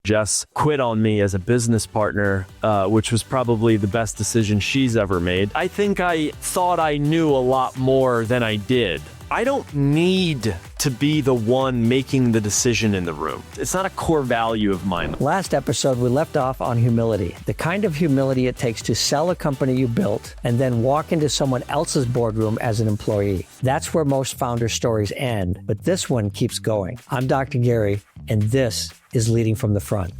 Jess quit on me as a business partner, which was probably the best decision she's ever made. I think I thought I knew a lot more than I did. I don't need to be the one making the decision in the room. It's not a core value of mine. Last episode, we left off on humility, the kind of humility it takes to sell a company you built and then walk into someone else's boardroom as an employee. That's where most founder stories end, but this one keeps going. I'm Dr. Gary, and this is Leading from the Front.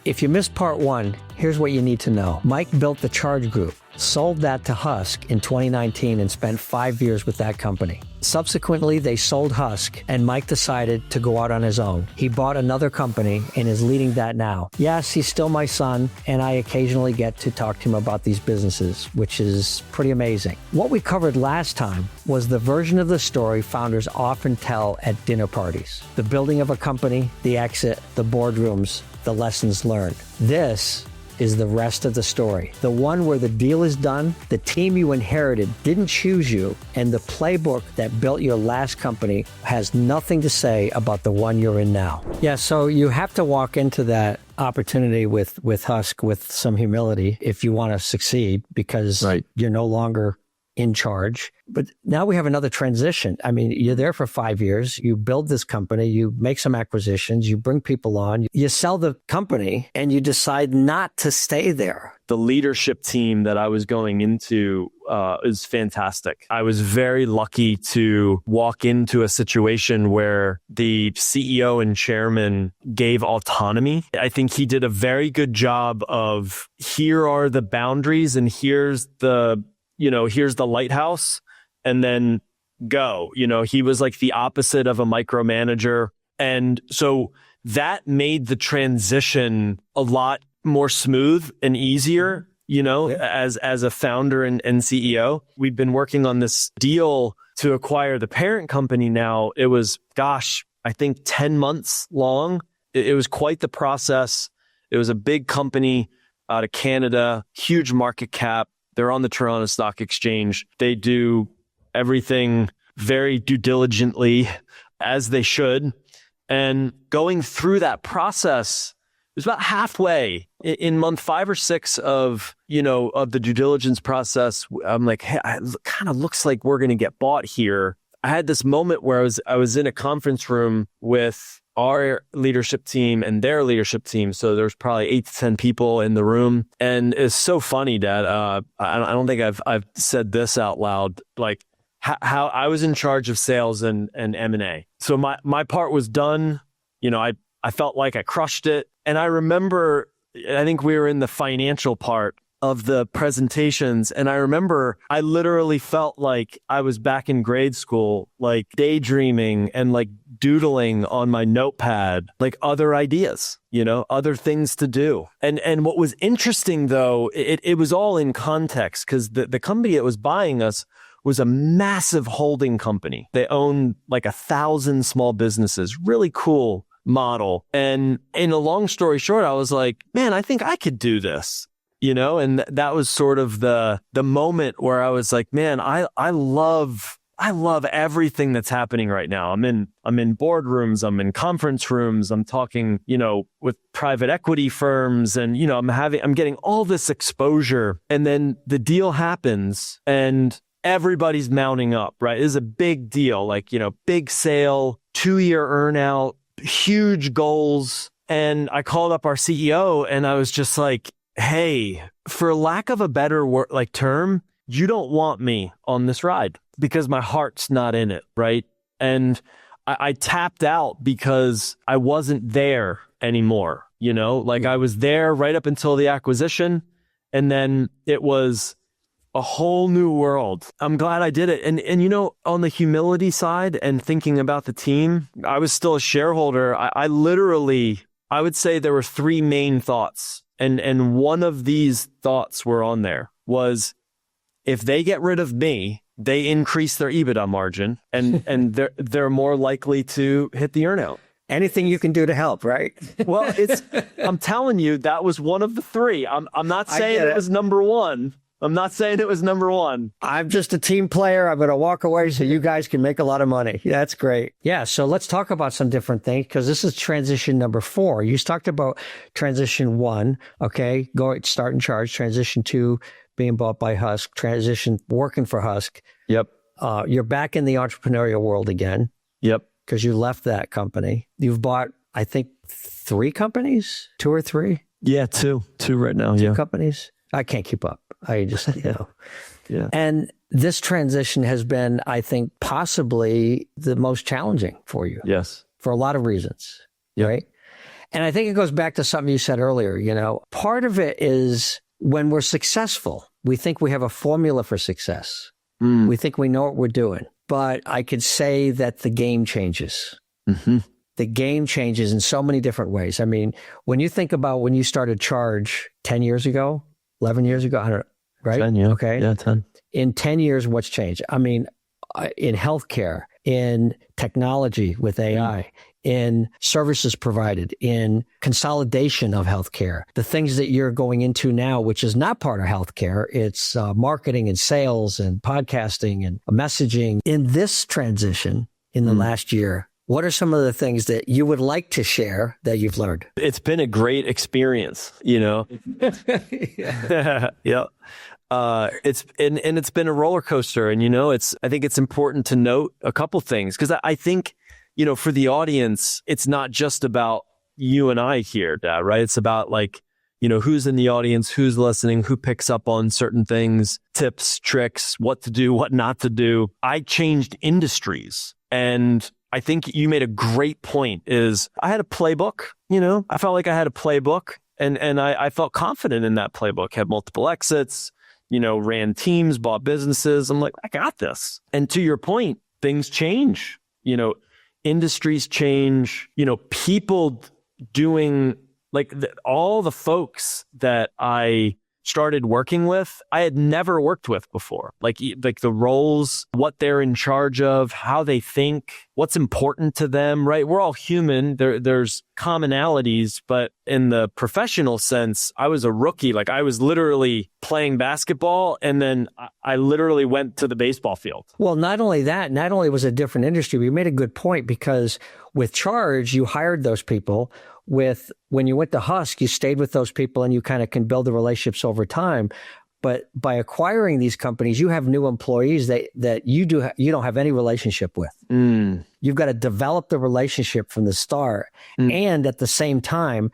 If you missed part one, here's what you need to know. Mike built the Charge Group, sold that to Husk in 2019 and spent 5 years with that company. Subsequently, they sold Husk and Mike decided to go out on his own. He bought another company and is leading that now. Yes, he's still my son and I occasionally get to talk to him about these businesses, which is pretty amazing. What we covered last time was the version of the story founders often tell at dinner parties. The building of a company, the exit, the boardrooms, the lessons learned. This is the rest of the story. The one where the deal is done, the team you inherited didn't choose you, and the playbook that built your last company has nothing to say about the one you're in now. Yeah, so you have to walk into that opportunity with Husk with some humility if you want to succeed, because you're no longer in charge. But now we have another transition. I mean, you're there for 5 years. You build this company, you make some acquisitions, you bring people on, you sell the company, and you decide not to stay there. The leadership team that I was going into is fantastic. I was very lucky to walk into a situation where the CEO and chairman gave autonomy. I think he did a very good job of, here are the boundaries and here's the lighthouse, and then go. He was like the opposite of a micromanager. And so that made the transition a lot more smooth and easier, as a founder and CEO. We've been working on this deal to acquire the parent company now. It was, I think 10 months long. It was quite the process. It was a big company out of Canada, huge market cap. They're on the Toronto Stock Exchange. They do everything very due diligently, as they should. And going through that process, it was about halfway in month 5 or 6 of the due diligence process. I'm like, hey, it kind of looks like we're going to get bought here. I had this moment where I was in a conference room with our leadership team and their leadership team. So there's probably 8 to 10 people in the room. And it's so funny, Dad. I don't think I've said this out loud, like how I was in charge of sales and M&A. So my part was done. I felt like I crushed it. And I remember, I think we were in the financial part of the presentations. And I remember I literally felt like I was back in grade school, like daydreaming and like doodling on my notepad, like other ideas, other things to do. And what was interesting though, it was all in context, because the company that was buying us was a massive holding company. They own like 1,000 small businesses, really cool model. And in a long story short, I was like, man, I think I could do this. And that was sort of the moment where I was like, man, I love everything that's happening right now. I'm in boardrooms, I'm in conference rooms, I'm talking, with private equity firms, and I'm getting all this exposure. And then the deal happens and everybody's mounting up, right? It is a big deal, like, big sale, 2-year earnout, huge goals. And I called up our CEO and I was just like, hey, for lack of a better term, you don't want me on this ride because my heart's not in it, right? And I tapped out because I wasn't there anymore, I was there right up until the acquisition, and then it was a whole new world. I'm glad I did it. And on the humility side and thinking about the team, I was still a shareholder. I would say there were 3 main thoughts. And one of these thoughts were on there was, if they get rid of me, they increase their EBITDA margin and they're more likely to hit the earnout. Anything you can do to help, right? Well, I'm telling you, that was one of the 3. I'm not saying it was number 1, I'm not saying it was number one. I'm just a team player. I'm going to walk away so you guys can make a lot of money. Yeah, that's great. Yeah. So let's talk about some different things because this is transition number 4. You talked about transition 1. Okay. Start in charge. Transition 2, being bought by Husk. Transition working for Husk. Yep. You're back in the entrepreneurial world again. Yep. Because you left that company. You've bought, I think, 3 companies, 2 or 3. Yeah, 2 right now. 2 yeah. companies. I can't keep up. I just, Yeah. And this transition has been, I think, possibly the most challenging for you. Yes. For a lot of reasons. Yep. Right. And I think it goes back to something you said earlier. Part of it is when we're successful, we think we have a formula for success. We think we know what we're doing. But I could say that the game changes. Mm-hmm. The game changes in so many different ways. I mean, when you think about when you started Charge 10 years ago, 11 years ago, I don't know, right? 10, yeah. Okay. Yeah, 10. In 10 years, what's changed? I mean, in healthcare, in technology with AI, in services provided, in consolidation of healthcare, the things that you're going into now, which is not part of healthcare, it's marketing and sales and podcasting and messaging. In this transition in the last year, what are some of the things that you would like to share that you've learned? It's been a great experience, Yeah. Yeah. It's been a roller coaster, and I think it's important to note a couple things because I think for the audience, it's not just about you and I here, Dad, right? It's about who's in the audience, who's listening, who picks up on certain things, tips, tricks, what to do, what not to do. I changed industries, and I think you made a great point. Is I had a playbook, I felt like I had a playbook, and I felt confident in that playbook. Had multiple exits. Ran teams, bought businesses. I'm like, I got this. And to your point, things change, industries change, people doing all the folks that I started working with, I had never worked with before. Like the roles, what they're in charge of, how they think, what's important to them, right? We're all human. There's commonalities, but in the professional sense, I was a rookie. Like I was literally playing basketball and then I literally went to the baseball field. Well, not only that, not only was it a different industry, but you made a good point because with Charge, you hired those people. When you went to Husk, you stayed with those people and you kind of can build the relationships over time. But by acquiring these companies, you have new employees that you don't have any relationship with. You've got to develop the relationship from the start. And at the same time,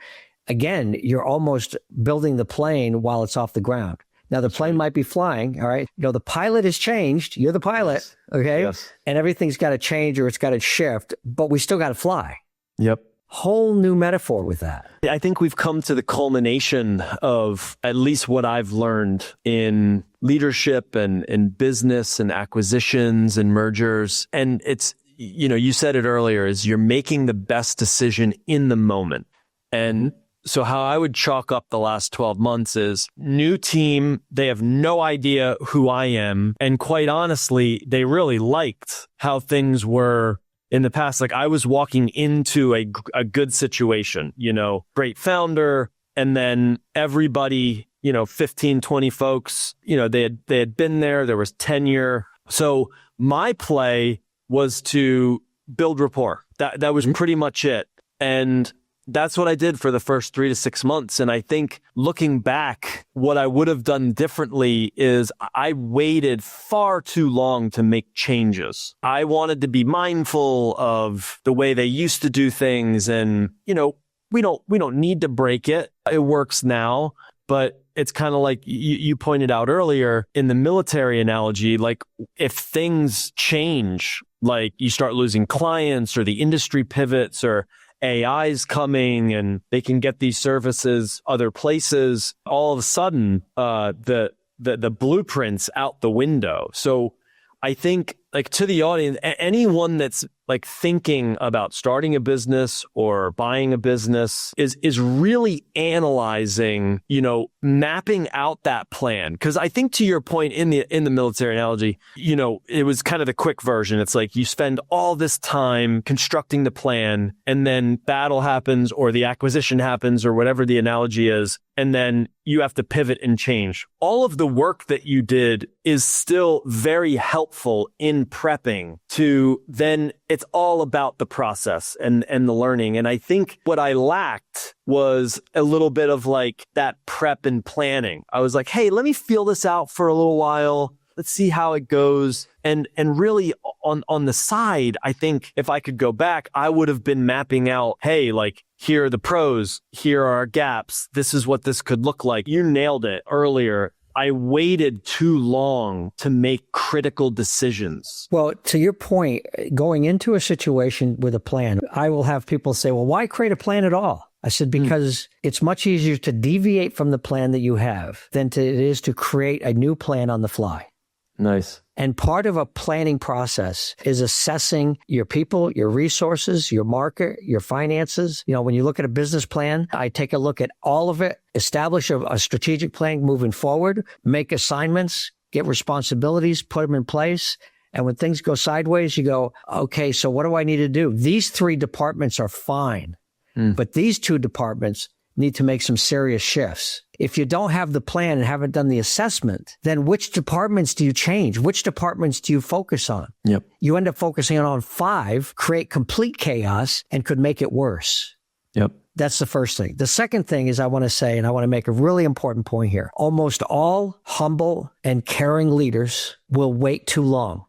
again, you're almost building the plane while it's off the ground. Now, the plane might be flying, all right? The pilot has changed. You're the pilot, okay? Yes. And everything's got to change or it's got to shift, but we still got to fly. Yep. Whole new metaphor with that. I think we've come to the culmination of at least what I've learned in leadership and in business and acquisitions and mergers. And it's, you said it earlier, is you're making the best decision in the moment. And so how I would chalk up the last 12 months is new team. They have no idea who I am. And quite honestly, they really liked how things were in the past. Like I was walking into a good situation, great founder. And then everybody, 15, 20 folks, they had been there. There was tenure. So my play was to build rapport. That was pretty much it. And that's what I did for the first 3 to 6 months. And I think looking back, what I would have done differently is I waited far too long to make changes. I wanted to be mindful of the way they used to do things. And, we don't need to break it. It works now. But it's kind of like you pointed out earlier in the military analogy, like if things change, like you start losing clients or the industry pivots or AI's coming and they can get these services other places, all of a sudden the blueprint's out the window. So I think to the audience, anyone that's like thinking about starting a business or buying a business is really analyzing, mapping out that plan. Cause I think to your point in the military analogy, it was kind of the quick version. It's like you spend all this time constructing the plan and then battle happens or the acquisition happens or whatever the analogy is. And then you have to pivot and change. All of the work that you did is still very helpful in prepping to then it's all about the process and the learning. And I think what I lacked was a little bit of like that prep and planning. I was like, hey, let me feel this out for a little while. Let's see how it goes. And really on the side, I think if I could go back, I would have been mapping out, hey, like here are the pros, here are our gaps. This is what this could look like. You nailed it earlier. I waited too long to make critical decisions. Well, to your point, going into a situation with a plan, I will have people say, well, why create a plan at all? I said, because it's much easier to deviate from the plan that you have than it is to create a new plan on the fly. Nice. And part of a planning process is assessing your people, your resources, your market, your finances. When you look at a business plan, I take a look at all of it, establish a strategic plan moving forward, make assignments, get responsibilities, put them in place. And when things go sideways, you go, okay, so what do I need to do? These 3 departments are fine, but these 2 departments need to make some serious shifts. If you don't have the plan and haven't done the assessment, then which departments do you change? Which departments do you focus on? Yep. You end up focusing on 5, create complete chaos, and could make it worse. Yep. That's the first thing. The second thing is I want to say, and I want to make a really important point here. Almost all humble and caring leaders will wait too long.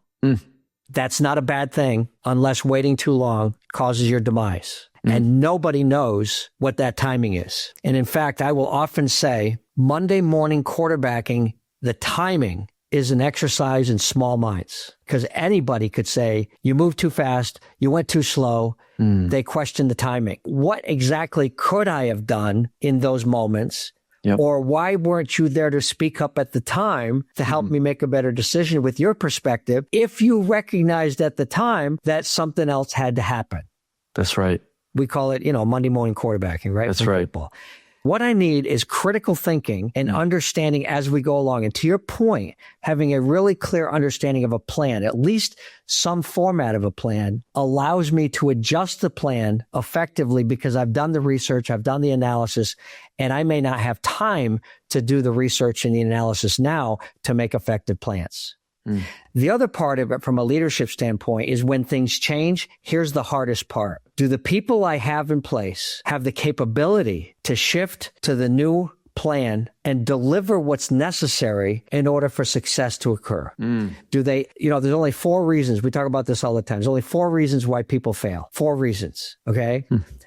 That's not a bad thing unless waiting too long causes your demise. And nobody knows what that timing is. And in fact, I will often say Monday morning quarterbacking, the timing is an exercise in small minds, because anybody could say, you moved too fast, you went too slow. They question the timing. What exactly could I have done in those moments? Yep. Or why weren't you there to speak up at the time to help me make a better decision with your perspective if you recognized at the time that something else had to happen? That's right. We call it, Monday morning quarterbacking, right? That's right. Football. What I need is critical thinking and understanding as we go along. And to your point, having a really clear understanding of a plan, at least some format of a plan, allows me to adjust the plan effectively because I've done the research, I've done the analysis, and I may not have time to do the research and the analysis now to make effective plans. The other part of it from a leadership standpoint is when things change, here's the hardest part. Do the people I have in place have the capability to shift to the new plan and deliver what's necessary in order for success to occur? Do they, there's only 4 reasons. We talk about this all the time. There's only 4 reasons why people fail. 4 reasons. Okay.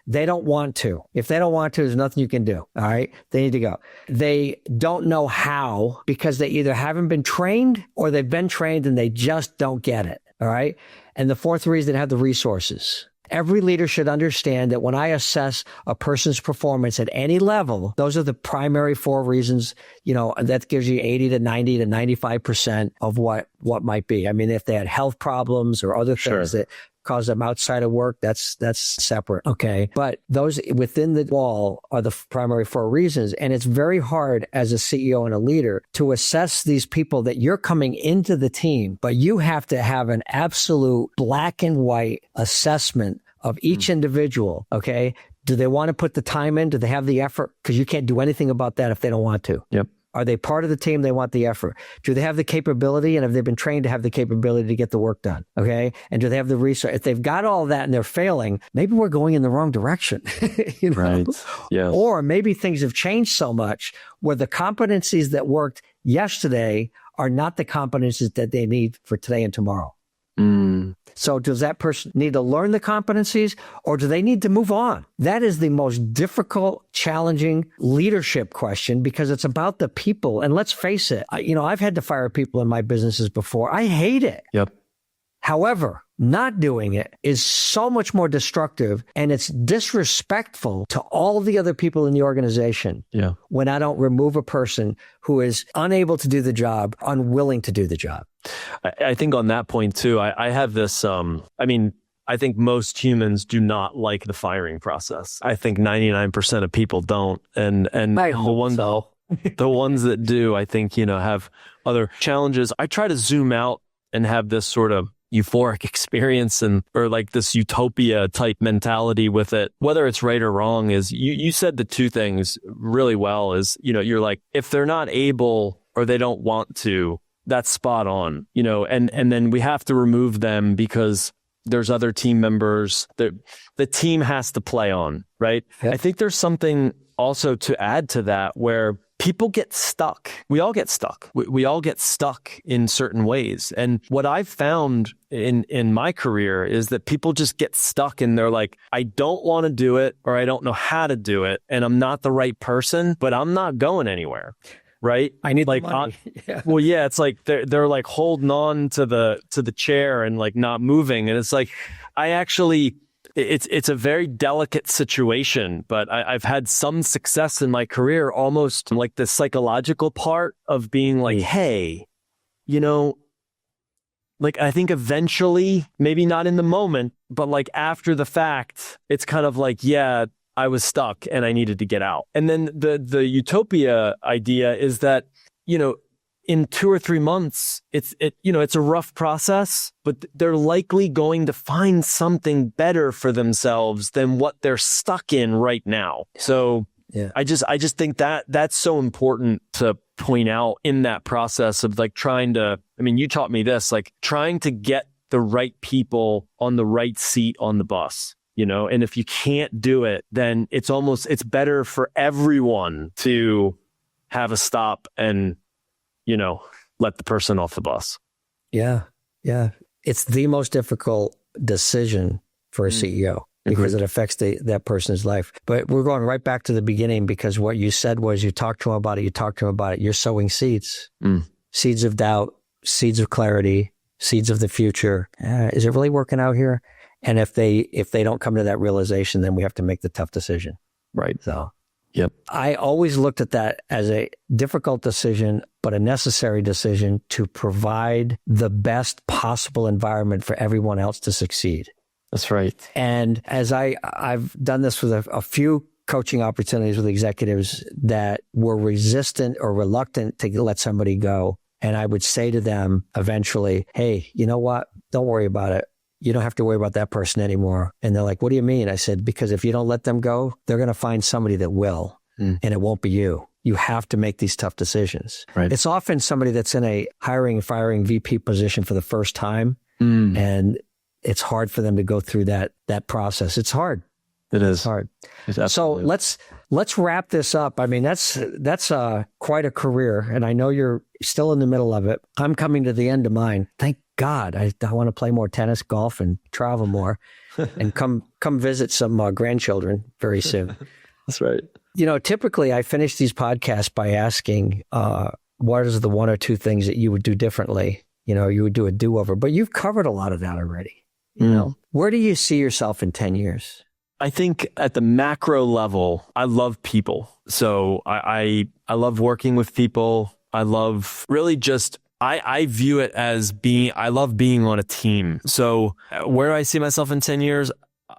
They don't want to. If they don't want to, there's nothing you can do. All right. They need to go. They don't know how because they either haven't been trained or they've been trained and they just don't get it. All right. And the 4th reason, they have the resources. Every leader should understand that when I assess a person's performance at any level, those are the primary 4 reasons, that gives you 80 to 90 to 95% of what might be. I mean, if they had health problems or other things that cause them outside of work, that's separate. Okay. But those within the wall are the primary 4 reasons. And it's very hard as a CEO and a leader to assess these people that you're coming into the team, but you have to have an absolute black and white assessment of each individual. Okay. Do they want to put the time in? Do they have the effort? Because you can't do anything about that if they don't want to. Yep. Are they part of the team? They want the effort. Do they have the capability? And have they been trained to have the capability to get the work done? Okay. And do they have the research? If they've got all that and they're failing, maybe we're going in the wrong direction. Right. Yeah. Or maybe things have changed so much where the competencies that worked yesterday are not the competencies that they need for today and tomorrow. So does that person need to learn the competencies or do they need to move on? That is the most difficult, challenging leadership question because it's about the people. And let's face it, I've had to fire people in my businesses before. I hate it. Yep. However, not doing it is so much more destructive and it's disrespectful to all the other people in the organization. Yeah. When I don't remove a person who is unable to do the job, unwilling to do the job. I think on that point too, I have this, I think most humans do not like the firing process. I think 99% of people don't. And I the hope ones so. the ones that do, I think, have other challenges. I try to zoom out and have this sort of euphoric experience or like this utopia type mentality with it. Whether it's right or wrong is you said the two things really well is, you're like, if they're not able or they don't want to, that's spot on, and then we have to remove them because there's other team members that the team has to play on, right? Yep. I think there's something also to add to that where people get stuck. We all get stuck. We all get stuck in certain ways. And what I've found in my career is that people just get stuck and they're like, I don't want to do it or I don't know how to do it. And I'm not the right person, but I'm not going anywhere. Right? I need like the money. Yeah. Well, yeah, it's like they're like holding on to the chair and like not moving. And it's like, it's a very delicate situation, but I've had some success in my career, almost like the psychological part of being like, hey, like I think eventually, maybe not in the moment, but like after the fact, it's kind of like, yeah, I was stuck and I needed to get out. And then the utopia idea is that, in 2 or 3 months, it's a rough process, but they're likely going to find something better for themselves than what they're stuck in right now. So yeah. I just think that's so important to point out in that process of like you taught me this, like trying to get the right people on the right seat on the bus. And if you can't do it, then it's better for everyone to have a stop and, let the person off the bus. Yeah. Yeah. It's the most difficult decision for a CEO because it affects that person's life. But we're going right back to the beginning because what you said was you talk to them about it. You're sowing seeds, seeds of doubt, seeds of clarity, seeds of the future. Is it really working out here? And if they don't come to that realization, then we have to make the tough decision. Right. So, yep. I always looked at that as a difficult decision, but a necessary decision to provide the best possible environment for everyone else to succeed. That's right. And as I've done this with a few coaching opportunities with executives that were resistant or reluctant to let somebody go. And I would say to them eventually, hey, you know what? Don't worry about it. You don't have to worry about that person anymore. And they're like, what do you mean? I said, because if you don't let them go, they're going to find somebody that will, and it won't be you. You have to make these tough decisions. Right. It's often somebody that's in a hiring, firing VP position for the first time. And it's hard for them to go through that process. It's hard. It is. It's hard. So let's wrap this up. I mean, that's quite a career, and I know you're still in the middle of it. I'm coming to the end of mine. Thank God. I want to play more tennis, golf, and travel more, and come visit some grandchildren very soon. That's right. Typically I finish these podcasts by asking, what is the one or two things that you would do differently? You would do a do-over, but you've covered a lot of that already. Where do you see yourself in 10 years? I think at the macro level, I love people. So I love working with people. I love really just, I view it as I love being on a team. So where do I see myself in 10 years?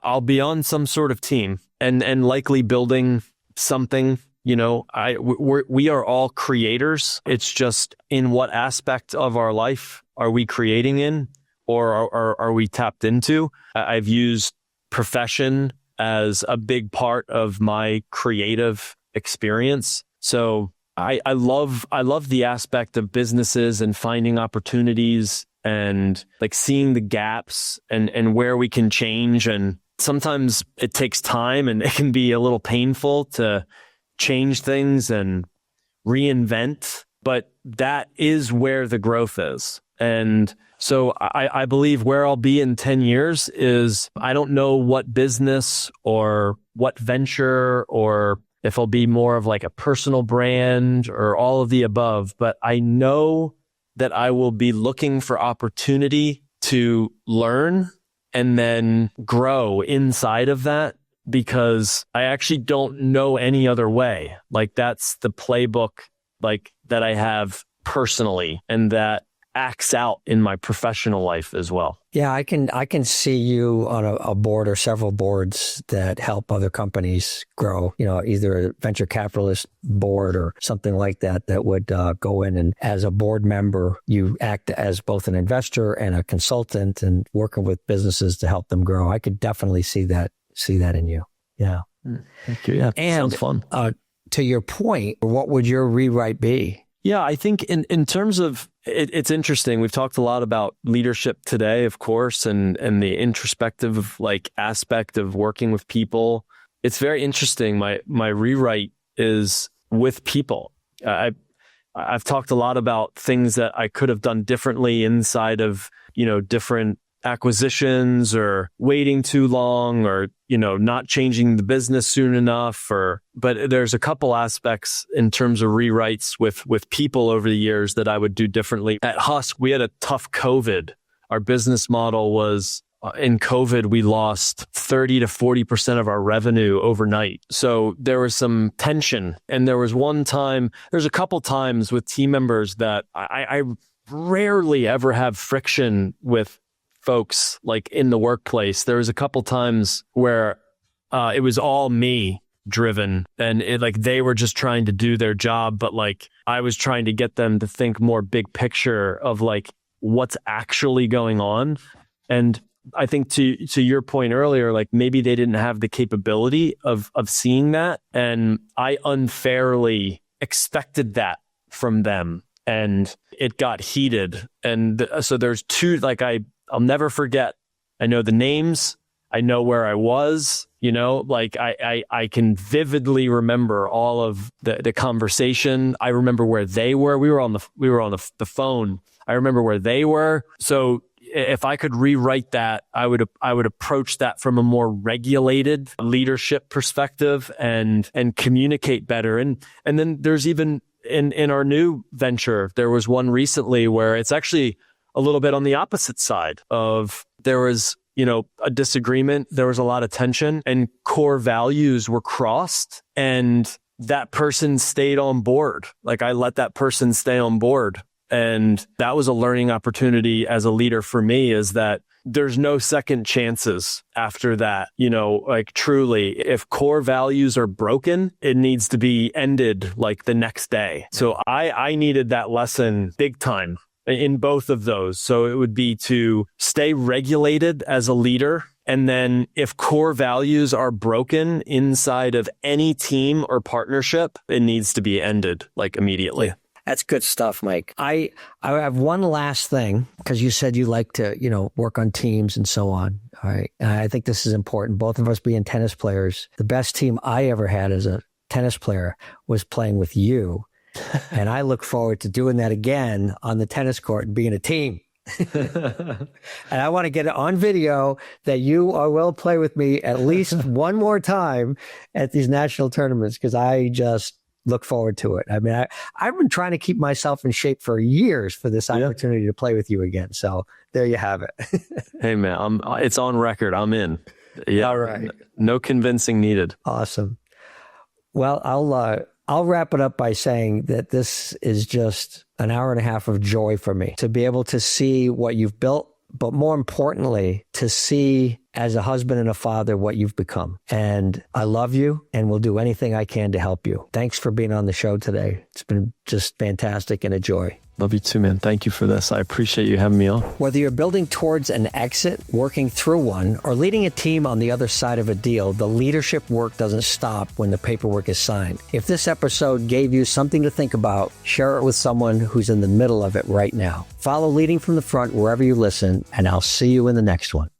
I'll be on some sort of team and likely building something. We are all creators. It's just in what aspect of our life are we creating in, or are we tapped into? I've used profession as a big part of my creative experience. So I love the aspect of businesses and finding opportunities and like seeing the gaps and where we can change. And sometimes it takes time and it can be a little painful to change things and reinvent, but that is where the growth is. And so I believe where I'll be in 10 years is I don't know what business or what venture or if I'll be more of like a personal brand or all of the above, but I know that I will be looking for opportunity to learn and then grow inside of that because I actually don't know any other way. Like that's the playbook like that I have personally and that acts out in my professional life as well. Yeah, I can see you on a board or several boards that help other companies grow, either a venture capitalist board or something like that would go in, and as a board member, you act as both an investor and a consultant and working with businesses to help them grow. I could definitely see that in you. Yeah. Thank you. Yeah. And sounds fun. To your point, what would your rewrite be? Yeah, I think in terms of it's interesting. We've talked a lot about leadership today, of course, and the introspective aspect of working with people. It's very interesting. My rewrite is with people. I've talked a lot about things that I could have done differently inside of different acquisitions, or waiting too long, or not changing the business soon enough, but there's a couple aspects in terms of rewrites with people over the years that I would do differently. At Husk, we had a tough COVID. Our business model was in COVID, we lost 30 to 40% of our revenue overnight. So there was some tension, and there's a couple times with team members that I rarely ever have friction with folks in the workplace. There was a couple times where it was all me driven, and they were just trying to do their job, but I was trying to get them to think more big picture of what's actually going on. And I think to your point earlier, maybe they didn't have the capability of seeing that, and I unfairly expected that from them, and it got heated. And so there's two, I'll never forget. I know the names. I know where I was, I can vividly remember all of the conversation. I remember where they were. We were on the phone. I remember where they were. So if I could rewrite that, I would approach that from a more regulated leadership perspective and communicate better. And then there's even in our new venture, there was one recently where it's actually a little bit on the opposite side of there was, a disagreement. There was a lot of tension, and core values were crossed, and that person stayed on board. I let that person stay on board. And that was a learning opportunity as a leader for me, is that there's no second chances after that. Truly, if core values are broken, it needs to be ended the next day. So I needed that lesson big time in both of those. So it would be to stay regulated as a leader. And then if core values are broken inside of any team or partnership, it needs to be ended immediately. That's good stuff, Mike. I have one last thing, because you said you like to, work on teams and so on. All right. And I think this is important. Both of us being tennis players, the best team I ever had as a tennis player was playing with you. And I look forward to doing that again on the tennis court and being a team. And I want to get it on video that you will play with me at least one more time at these national tournaments, because I just look forward to it. I mean, I've been trying to keep myself in shape for years for this opportunity to play with you again. So there you have it. Hey, man, it's on record. I'm in. Yeah. All right. No convincing needed. Awesome. Well, I'll wrap it up by saying that this is just an hour and a half of joy for me to be able to see what you've built, but more importantly, to see as a husband and a father what you've become. And I love you and will do anything I can to help you. Thanks for being on the show today. It's been just fantastic and a joy. Love you too, man. Thank you for this. I appreciate you having me on. Whether you're building towards an exit, working through one, or leading a team on the other side of a deal, the leadership work doesn't stop when the paperwork is signed. If this episode gave you something to think about, share it with someone who's in the middle of it right now. Follow Leading from the Front wherever you listen, and I'll see you in the next one.